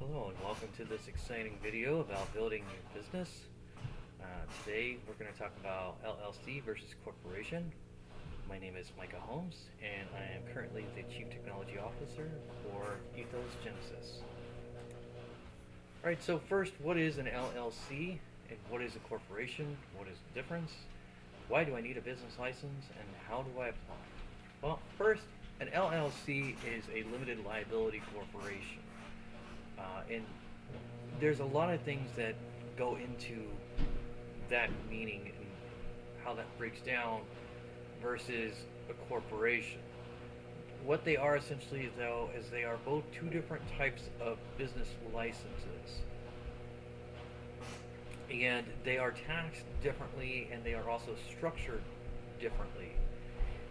Hello and welcome to this exciting video about building your business. Today we're going to talk about LLC versus corporation. My name is Micah Holmes and I am currently the Chief Technology Officer for Ethos Genesis. Alright, so first, what is an LLC and what is a corporation? What is the difference? Why do I need a business license and how do I apply? Well, first, an LLC is a limited liability corporation. And there's a lot of things that go into that meaning and how that breaks down versus a corporation. What they are essentially, though, is they are both two different types of business licenses. And they are taxed differently and they are also structured differently.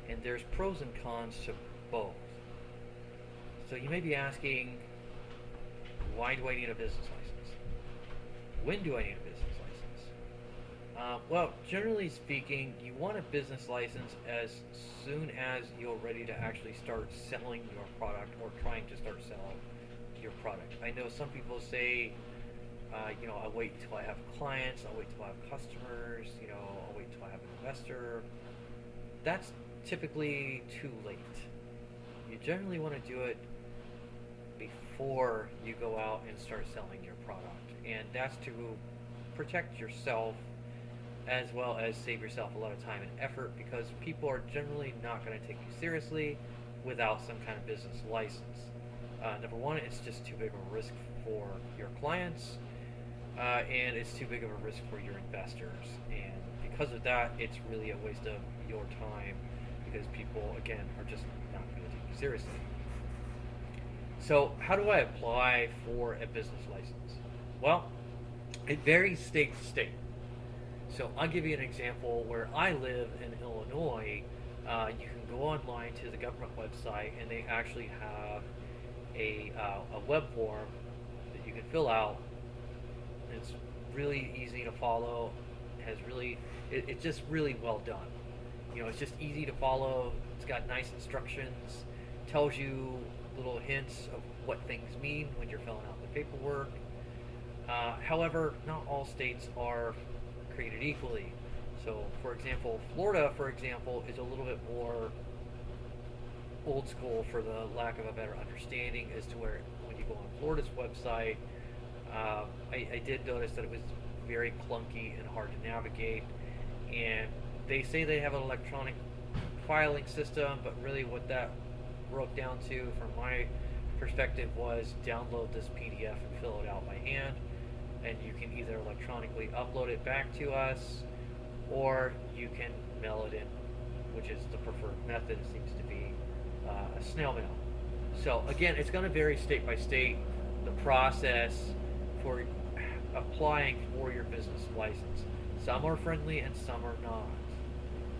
And there's pros and cons to both. So you may be asking, why do I need a business license? When do I need a business license? Well, generally speaking, you want a business license as soon as you're ready to actually start selling your product or trying to start selling your product. I know some people say, I'll wait until I have clients, I'll wait until I have customers, I'll wait until I have an investor. That's typically too late. You generally want to do it before you go out and start selling your product, and that's to protect yourself as well as save yourself a lot of time and effort, because people are generally not going to take you seriously without some kind of business license. Number one, it's just too big of a risk for your clients, and it's too big of a risk for your investors, and because of that, it's really a waste of your time because people, again, are just not going to take you seriously. So how do I apply for a business license? Well, it varies state to state. So I'll give you an example where I live in Illinois. You can go online to the government website and they actually have a web form that you can fill out. It's really easy to follow. It's just really well done. It's just easy to follow. It's got nice instructions, tells you little hints of what things mean when you're filling out the paperwork. However, not all states are created equally. So, for example, Florida, is a little bit more old school, for the lack of a better understanding, as to where when you go on Florida's website, I did notice that it was very clunky and hard to navigate. And they say they have an electronic filing system, but really what that broke down to, from my perspective, was download this PDF and fill it out by hand, and you can either electronically upload it back to us or you can mail it in, which is the preferred method. It seems to be a snail mail. So again, it's going to vary state by state, the process for applying for your business license. Some are friendly and some are not,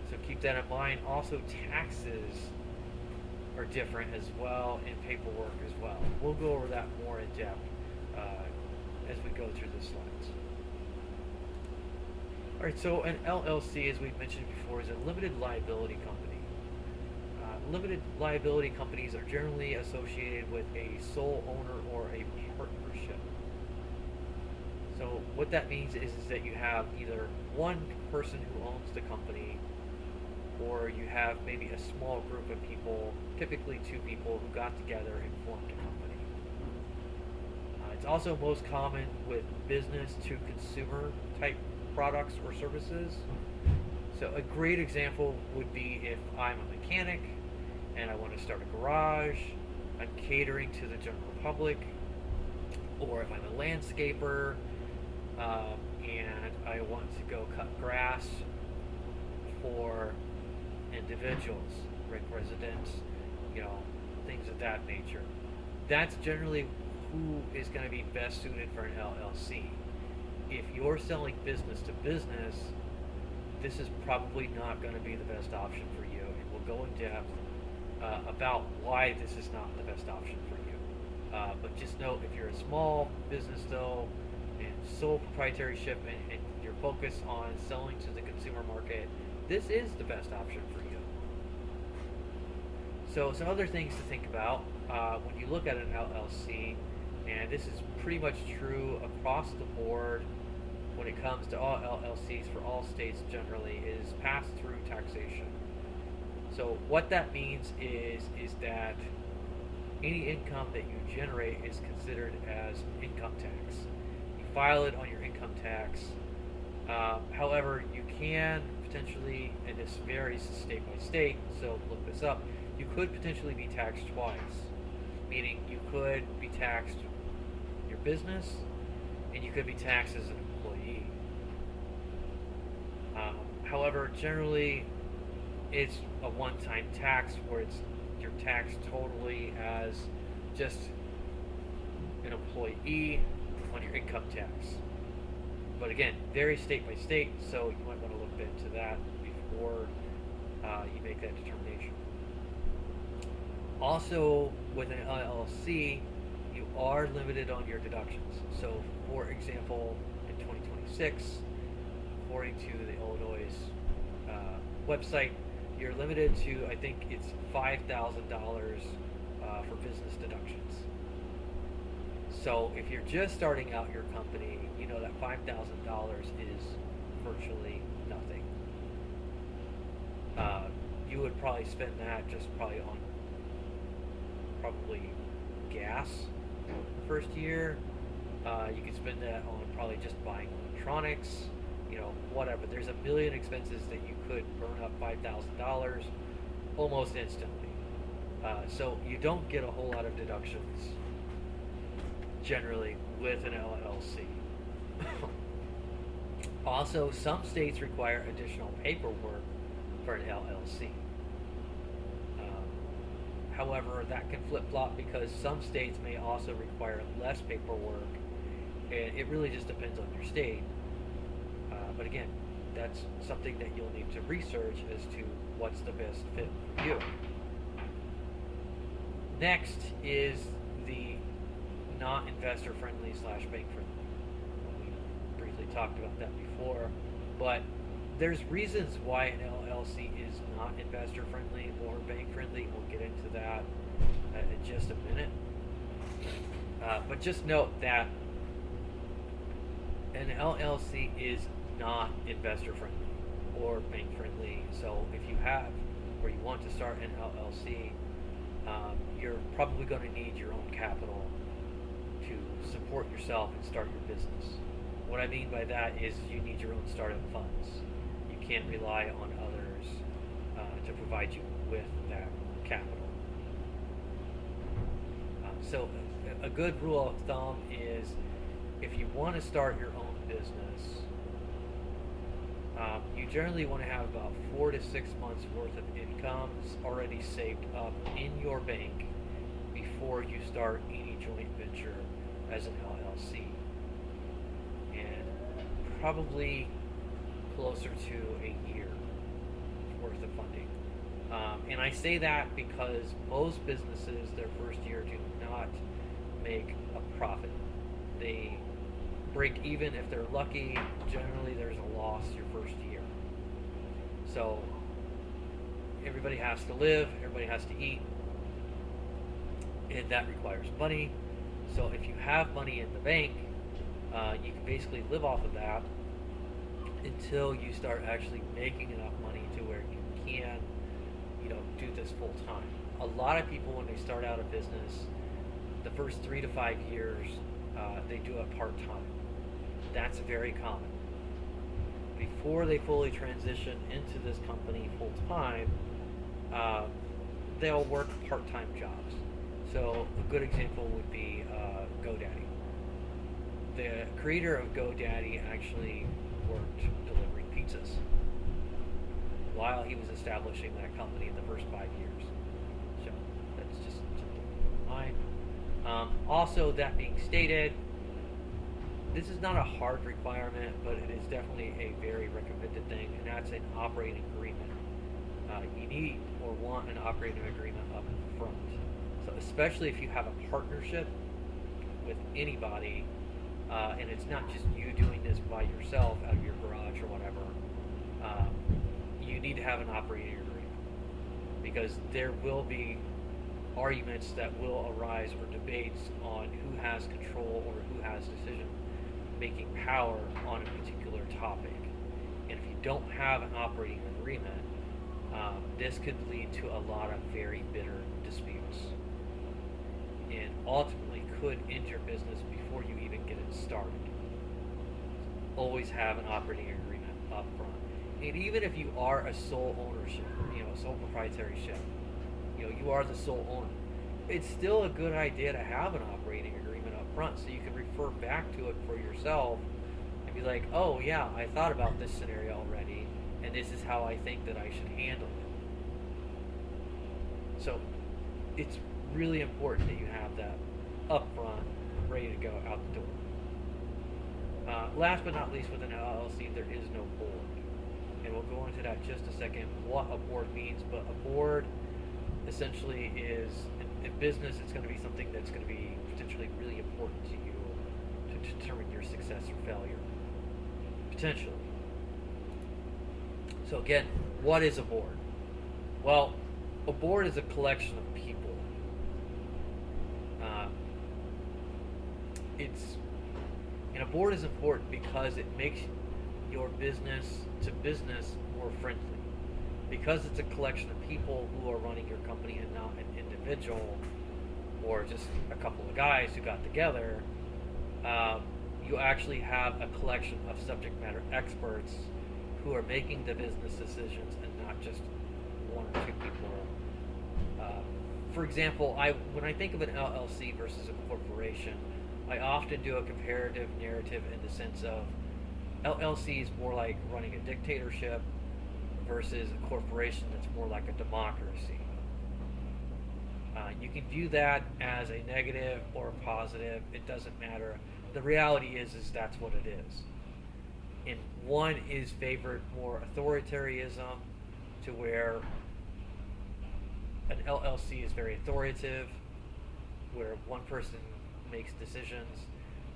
so keep that in mind. Also, taxes are different as well, and paperwork as well. We'll go over that more in depth as we go through the slides. Alright, so an LLC, as we've mentioned before, is a limited liability company. Limited liability companies are generally associated with a sole owner or a partnership. So what that means is that you have either one person who owns the company, or you have maybe a small group of people, typically two people, who got together and formed a company. It's also most common with business to consumer type products or services. So a great example would be if I'm a mechanic and I want to start a garage, I'm catering to the general public, or if I'm a landscaper and I want to go cut grass for individuals, residents, things of that nature. That's generally who is going to be best suited for an LLC. If you're selling business to business, this is probably not going to be the best option for you, and we'll go in depth about why this is not the best option for you. But just note, if you're a small business though, and sole proprietorship, and you're focused on selling to the consumer market, this is the best option for you. So some other things to think about when you look at an LLC, and and this is pretty much true across the board when it comes to all LLCs for all states generally, is pass-through taxation. So what that means is that any income that you generate is considered as income tax. You file it on your income tax. However, you can potentially, and this varies state by state, so look this up, you could potentially be taxed twice. Meaning you could be taxed your business, and you could be taxed as an employee. However, generally, it's a one-time tax where you're taxed totally as just an employee on your income tax. But again, varies state by state, so you might want to look into that before you make that determination. Also, with an LLC, you are limited on your deductions. So, for example, in 2026, according to the Illinois website, you're limited to, I think it's $5,000 for business deductions. So, if you're just starting out your company, you know that $5,000 is virtually nothing. You would probably spend that just probably on gas the first year. You could spend that on probably just buying electronics, whatever. There's a million expenses that you could burn up $5,000 almost instantly. So you don't get a whole lot of deductions generally with an LLC. Also, some states require additional paperwork for an LLC. However, that can flip-flop because some states may also require less paperwork, and it really just depends on your state. But again, that's something that you'll need to research as to what's the best fit for you. Next is the not investor friendly / bank friendly. We briefly talked about that before, but there's reasons why an LLC is not investor friendly or bank friendly. We'll get into that in just a minute. But just note that an LLC is not investor friendly or bank friendly. So if you have or you want to start an LLC, you're probably going to need your own capital to support yourself and start your business. What I mean by that is you need your own startup funds. You can't rely on others to provide you with that capital. So a good rule of thumb is if you want to start your own business, you generally want to have about 4 to 6 months worth of incomes already saved up in your bank before you start any joint venture as an LLC. And probably closer to a year worth of funding. And I say that because most businesses, their first year, do not make a profit. They break even if they're lucky. Generally, there's a loss your first year. So everybody has to live, everybody has to eat, and that requires money. So if you have money in the bank, you can basically live off of that until you start actually making enough money to where you can, do this full time. A lot of people, when they start out a business, the first 3 to 5 years, they do it part time. That's very common. Before they fully transition into this company full time, they'll work part-time jobs. So a good example would be GoDaddy. The creator of GoDaddy actually worked delivering pizzas while he was establishing that company in the first 5 years. So that's just something to keep in mind. Also, that being stated, this is not a hard requirement, but it is definitely a very recommended thing, and that's an operating agreement. You need or want an operating agreement up front. So especially if you have a partnership with anybody, and it's not just you doing this by yourself out of your garage or whatever, you need to have an operating agreement, because there will be arguments that will arise or debates on who has control or who has decision making power on a particular topic. And if you don't have an operating agreement, this could lead to a lot of very bitter disputes and ultimately could end your business before you even get it started. Always have an operating agreement up front. And even if you are a sole ownership, sole proprietorship, you are the sole owner, it's still a good idea to have an operating agreement up front so you can refer back to it for yourself and be like, oh yeah, I thought about this scenario already, and this is how I think that I should handle it. So it's really important that you have that up front, ready to go out the door. Last but not least, with an LLC, there is no board. And we'll go into that just a second, what a board means. But a board essentially is, in business, it's going to be something that's going to be potentially really important to you to determine your success or failure. Potentially. So again, what is a board? Well, a board is a collection of people. And a board is important because it makes your business to business more friendly. Because it's a collection of people who are running your company and not an individual or just a couple of guys who got together, you actually have a collection of subject matter experts who are making the business decisions and not just one or two people. For example, when I think of an LLC versus a corporation, I often do a comparative narrative in the sense of LLC is more like running a dictatorship versus a corporation that's more like a democracy. You can view that as a negative or a positive. It doesn't matter. The reality is that's what it is. And one is favored more authoritarianism, to where an LLC is very authoritative, where one person makes decisions,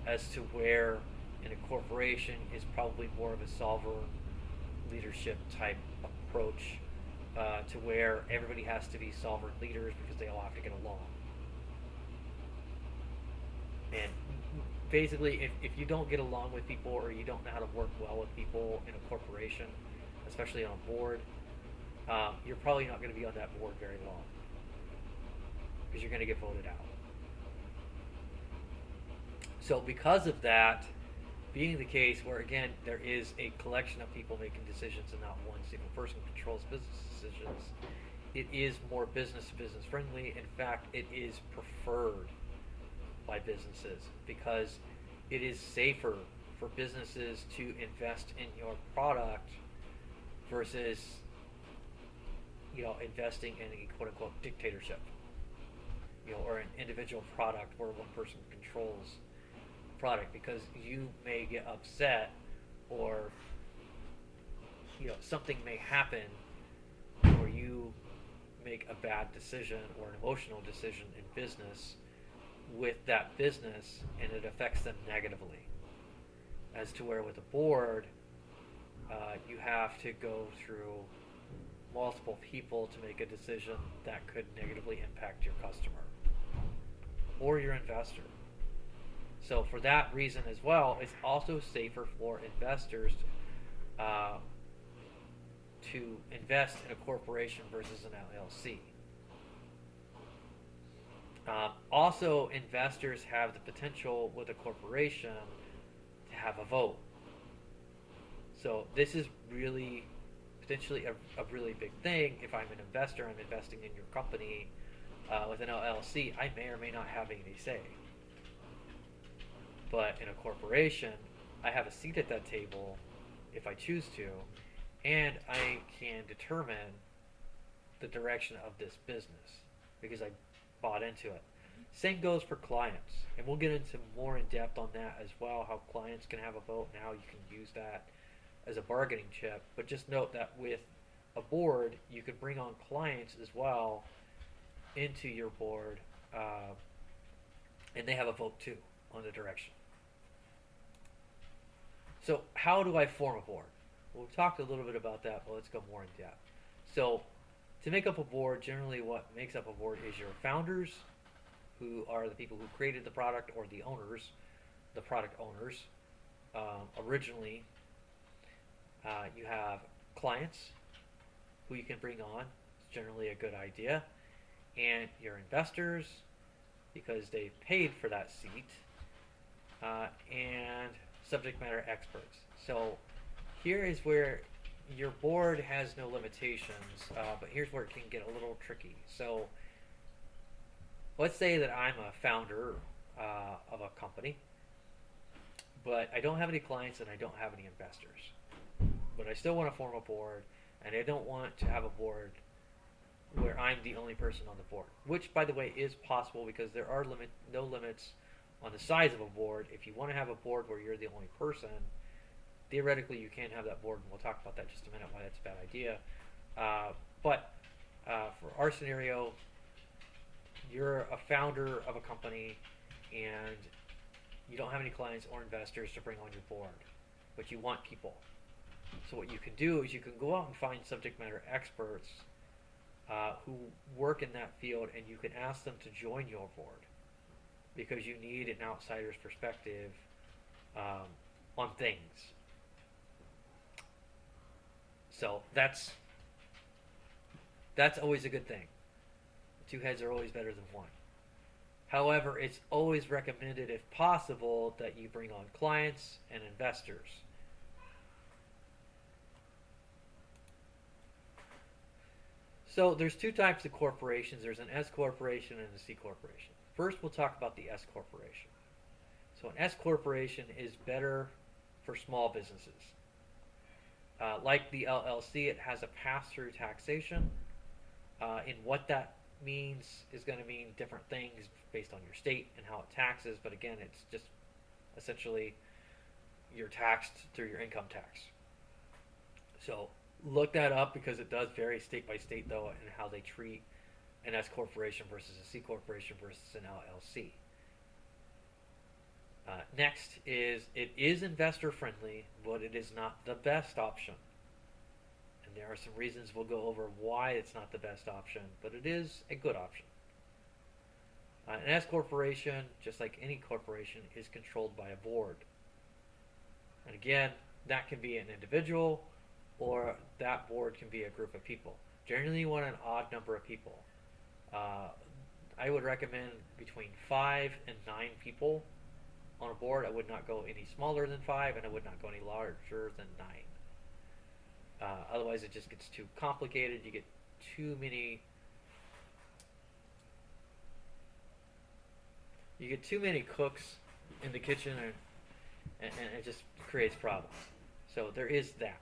as to where in a corporation is probably more of a sovereign leadership type approach, to where everybody has to be sovereign leaders because they all have to get along. And basically, if you don't get along with people, or you don't know how to work well with people in a corporation, especially on a board, you're probably not going to be on that board very long, because you're going to get voted out. So because of that being the case, where again there is a collection of people making decisions and not one single person controls business decisions, it is more business to business friendly. In fact, it is preferred by businesses because it is safer for businesses to invest in your product versus investing in a quote unquote dictatorship, or an individual product where one person controls the product, because you may get upset, or something may happen where you make a bad decision or an emotional decision in business with that business, and it affects them negatively. As to where with a board, you have to go through multiple people to make a decision that could negatively impact your customer or your investor. So for that reason as well, it's also safer for investors to invest in a corporation versus an LLC. Also, investors have the potential with a corporation to have a vote. So this is really potentially a really big thing. If I'm an investor, I'm investing in your company. With an LLC, I may or may not have any say. But in a corporation, I have a seat at that table if I choose to, and I can determine the direction of this business because I bought into it. Same goes for clients, and we'll get into more in depth on that as well, how clients can have a vote and how you can use that as a bargaining chip. But just note that with a board, you can bring on clients as well into your board, and they have a vote too on the direction. So how do I form a board? Well, we talked a little bit about that, but let's go more in depth. So To make up a board, generally what makes up a board is your founders, who are the people who created the product, or the owners, the product owners. Originally, you have clients who you can bring on. It's generally a good idea. And your investors, because they've paid for that seat, and subject matter experts. So here is where your board has no limitations, but here's where it can get a little tricky. So let's say that I'm a founder of a company, but I don't have any clients and I don't have any investors. But I still want to form a board, and I don't want to have a board where I'm the only person on the board, which, by the way, is possible because there are no limits on the size of a board. If you want to have a board where you're the only person, theoretically you can have that board, and we'll talk about that in just a minute, why that's a bad idea. But for our scenario, you're a founder of a company and you don't have any clients or investors to bring on your board, but you want people. So what you can do is you can go out and find subject matter experts who work in that field, and you can ask them to join your board because you need an outsider's perspective on things. So that's always a good thing. Two heads are always better than one. However, it's always recommended, if possible, that you bring on clients and investors. So there's two types of corporations. There's an S corporation and a C corporation. First, we'll talk about the S corporation. So an S corporation is better for small businesses. Like the LLC, it has a pass-through taxation. And what that means is going to mean different things based on your state and how it taxes. But again, it's just essentially you're taxed through your income tax. So look that up because it does vary state by state, though, in how they treat an S corporation versus a C corporation versus an LLC. Next is, it is investor friendly, but it is not the best option. And there are some reasons we'll go over why it's not the best option, but it is a good option. An S corporation, just like any corporation, is controlled by a board. And again, that can be an individual, or that board can be a group of people. Generally, you want an odd number of people. I would recommend between 5 and 9 people on a board. I would not go any smaller than 5, and I would not go any larger than 9. Otherwise, it just gets too complicated. You get too many. You get too many cooks in the kitchen, and it just creates problems. So there is that.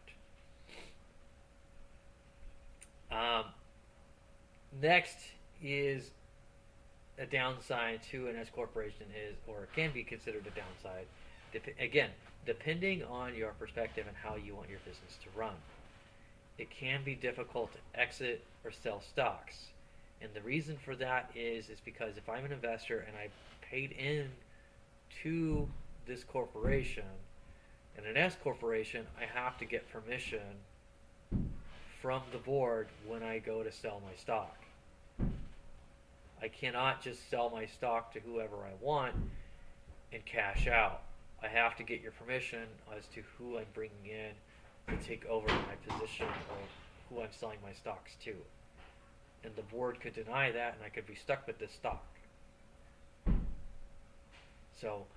Next is a downside to an S corporation is, or can be considered a downside, again, depending on your perspective and how you want your business to run. It can be difficult to exit or sell stocks. And the reason for that is because if I'm an investor and I paid in to this corporation, in an S corporation, I have to get permission from the board when I go to sell my stock. I cannot just sell my stock to whoever I want and cash out. I have to get your permission as to who I'm bringing in to take over my position or who I'm selling my stocks to. And the board could deny that, and I could be stuck with this stock. So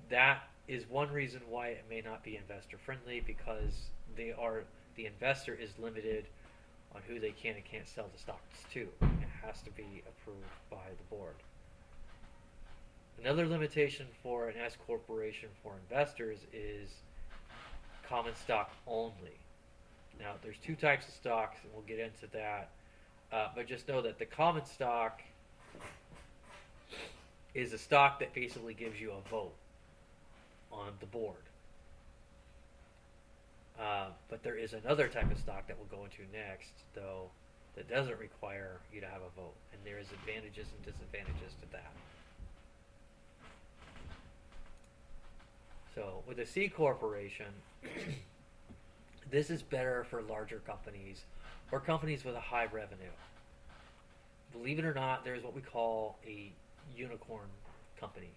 that is one reason why it may not be investor friendly, because the investor is limited on who they can and can't sell the stocks to. It has to be approved by the board. Another limitation for an S corporation for investors is common stock only. Now, there's two types of stocks, and we'll get into that. But just know that the common stock is a stock that basically gives you a vote on the board. But there is another type of stock that we'll go into next, though, that doesn't require you to have a vote. And there is advantages and disadvantages to that. So with a C corporation, this is better for larger companies or companies with a high revenue. Believe it or not, there's what we call a unicorn company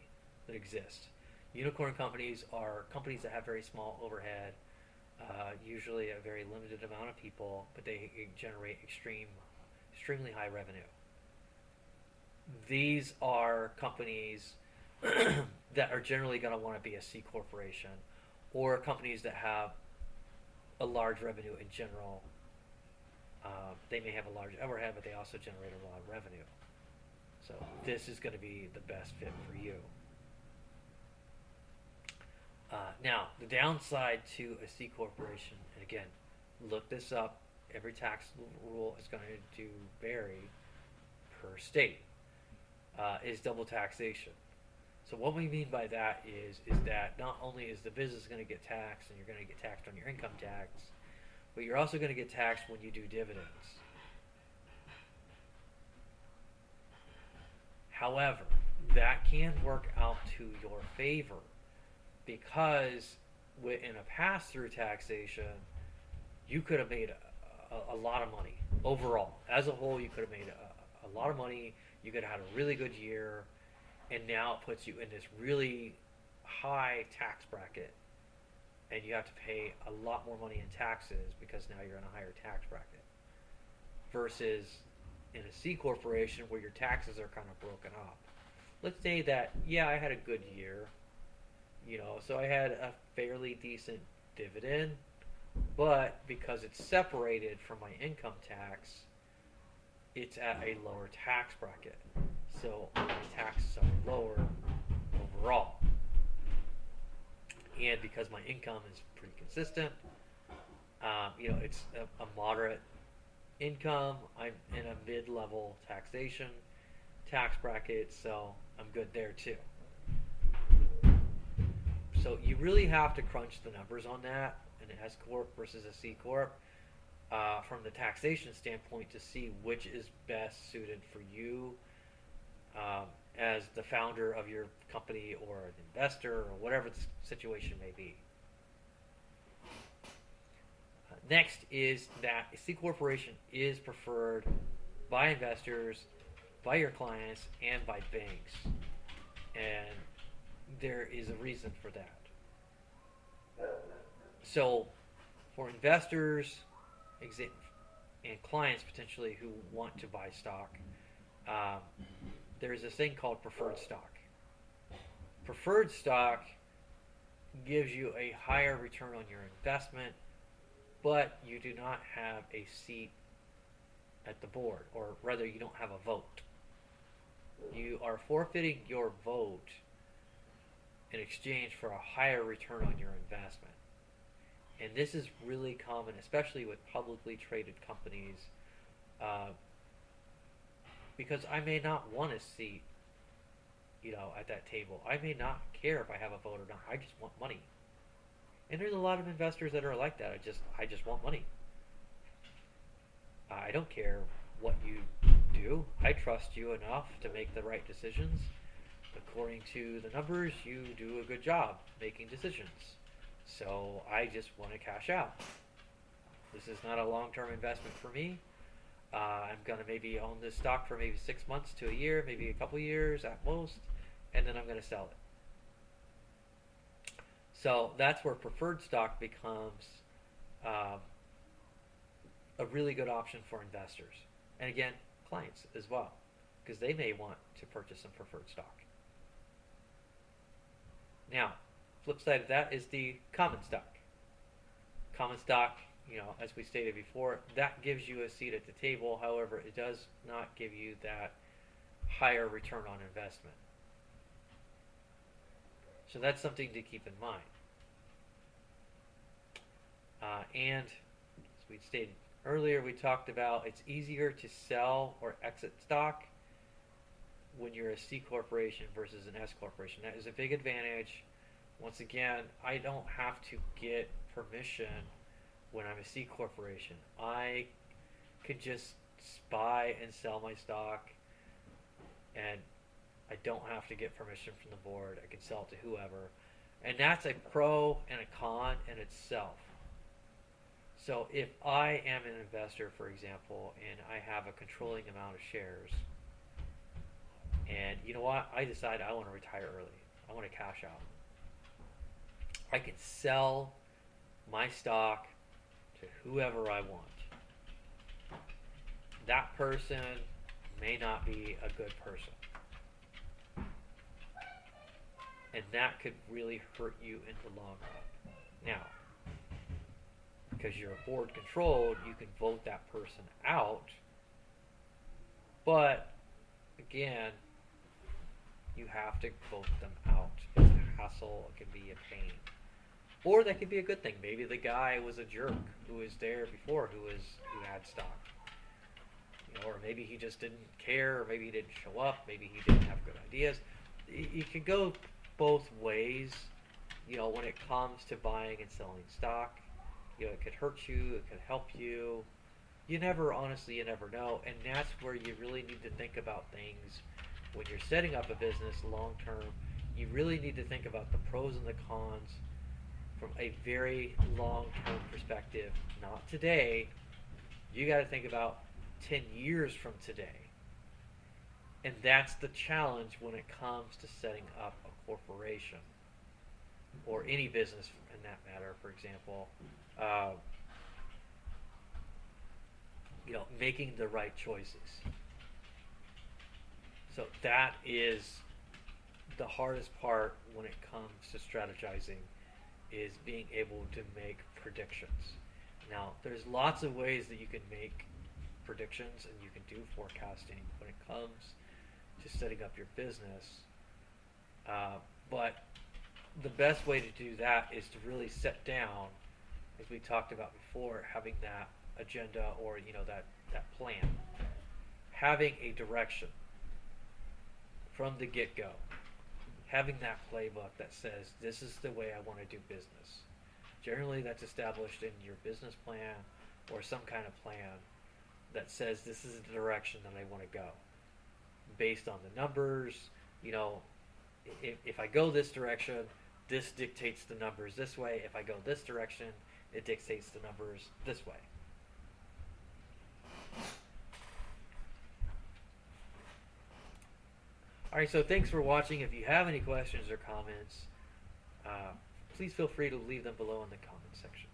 that exists. Unicorn companies are companies that have very small overhead, usually a very limited amount of people, but they generate extremely high revenue. These are companies that are generally going to want to be a C corporation, or companies that have a large revenue in general. They may have a large overhead, but they also generate a lot of revenue. So this is going to be the best fit for you. Now, the downside to a C corporation, and again, look this up. Every tax rule is going to vary per state. Is double taxation. So what we mean by that is that not only is the business going to get taxed, and you're going to get taxed on your income tax, but you're also going to get taxed when you do dividends. However, that can work out to your favor, because in a pass-through taxation, you could have made a lot of money overall. As a whole, you could have made a lot of money. You could have had a really good year, and now it puts you in this really high tax bracket, and you have to pay a lot more money in taxes because now you're in a higher tax bracket. Versus in a C corporation where your taxes are kind of broken up. Let's say that, yeah, I had a good year, so I had a fairly decent dividend, but because it's separated from my income tax, it's at a lower tax bracket. So my taxes are lower overall. And because my income is pretty consistent, it's a moderate income. I'm in a mid-level tax bracket, so I'm good there too. So you really have to crunch the numbers on that, an S Corp versus a C Corp, from the taxation standpoint, to see which is best suited for you as the founder of your company or an investor or whatever the situation may be. Next is that a C corporation is preferred by investors, by your clients, and by banks. And there is a reason for that. So for investors and clients potentially who want to buy stock, there's this thing called preferred stock. Preferred stock gives you a higher return on your investment, but you do not have a seat at the board, or rather you don't have a vote. You are forfeiting your vote in exchange for a higher return on your investment. And this is really common, especially with publicly traded companies, because I may not want a seat, at that table. I may not care if I have a vote or not. I just want money. And there's a lot of investors that are like that. I just want money. I don't care what you do. I trust you enough to make the right decisions. According to the numbers, you do a good job making decisions. So I just want to cash out. This is not a long-term investment for me. I'm going to maybe own this stock for maybe 6 months to a year, maybe a couple years at most, and then I'm going to sell it. So that's where preferred stock becomes a really good option for investors. And again, clients as well, because they may want to purchase some preferred stock. Now, flip side of that is the common stock. Common stock, as we stated before, that gives you a seat at the table. However, it does not give you that higher return on investment. So that's something to keep in mind. And as we stated earlier, we talked about it's easier to sell or exit stock when you're a C corporation versus an S corporation. That is a big advantage. Once again, I don't have to get permission when I'm a C corporation. I could just buy and sell my stock, and I don't have to get permission from the board. I can sell it to whoever. And that's a pro and a con in itself. So if I am an investor, for example, and I have a controlling amount of shares, and you know what, I decide I want to retire early, I want to cash out, I can sell my stock to whoever I want. That person may not be a good person. And that could really hurt you in the long run. Now, because you're board controlled, you can vote that person out. But again, you have to vote them out. It's a hassle, it can be a pain. Or that could be a good thing. Maybe the guy was a jerk who was there before, who had stock. Or maybe he just didn't care, or maybe he didn't show up, maybe he didn't have good ideas. You can go both ways, when it comes to buying and selling stock. It could hurt you, it could help you. You never know. And that's where you really need to think about things when you're setting up a business long term. You really need to think about the pros and the cons from a very long term perspective. Not today. You got to think about 10 years from today. And that's the challenge when it comes to setting up a corporation or any business in that matter, for example. Making the right choices. So that is the hardest part when it comes to strategizing, is being able to make predictions. Now, there's lots of ways that you can make predictions and you can do forecasting when it comes to setting up your business. But the best way to do that is to really set down, as we talked about before, having that agenda or that plan, having a direction from the get-go, having that playbook that says this is the way I want to do business. Generally, that's established in your business plan or some kind of plan that says this is the direction that I want to go, based on the numbers. If I go this direction, this dictates the numbers this way. If I go this direction, it dictates the numbers this way. Alright, so thanks for watching. If you have any questions or comments, please feel free to leave them below in the comment section.